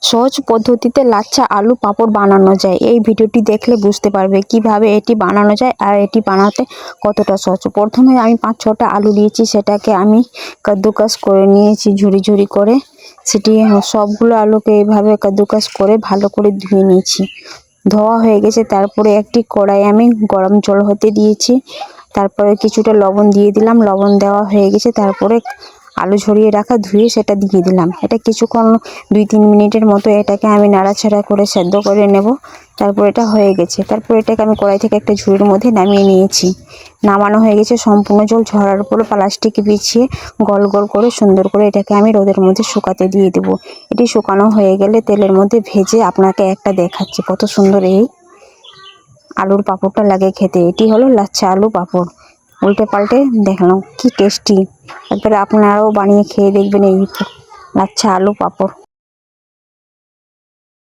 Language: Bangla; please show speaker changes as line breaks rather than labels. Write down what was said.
সহজ পদ্ধতিতে লাচ্ছা আলু পাঁপড় বানানো যায়। এই ভিডিওটি দেখলে বুঝতে পারবে কিভাবে এটি বানানো যায় আর এটি বানাতে কতটা সহজ। প্রথমে আমি 5-6টা আলু নিয়েছি, সেটাকে আমি কাদ্দুকাস করে নিয়েছি ঝুরি ঝুরি করে। সেটি সবগুলো আলুকে এইভাবে কাদ্দুকাস করে ভালো করে ধুয়ে নিয়েছি। ধোয়া হয়ে গেছে, তারপরে একটি কড়াই আমি গরম জল হতে দিয়েছি। তারপরে কিছুটা লবণ দিয়ে দিলাম। লবণ দেওয়া হয়ে গেছে, তারপরে আলু ঝরিয়ে রাখা ধুয়ে সেটা দিয়ে দিলাম। এটা কিছুক্ষণ 2-3 মিনিটের মতো এটাকে আমি নাড়াচাড়া করে সেদ্ধ করে নেব। তারপর এটা হয়ে গেছে। তারপর এটাকে আমি কড়াই থেকে একটা ঝুড়ির মধ্যে নামিয়ে নিয়েছি। নামানো হয়ে গেছে। সম্পূর্ণ জল ঝরার পর প্লাস্টিক বিছিয়ে গোল গোল করে সুন্দর করে এটাকে আমি রোদের মধ্যে শুকাতে দিয়ে দেবো। এটি শুকানো হয়ে গেলে তেলের মধ্যে ভেজে আপনাকে একটা দেখাচ্ছি কত সুন্দর এই আলুর পাঁপড়টা লাগে খেতে। এটি হলো লাচ্ছা আলু পাঁপড়। উল্টে পাল্টে দেখালাম, কি টেস্টি। একবারে আপনারাও বানিয়ে খেয়ে দেখবেন এই লাচ্ছা আলু পাঁপড়।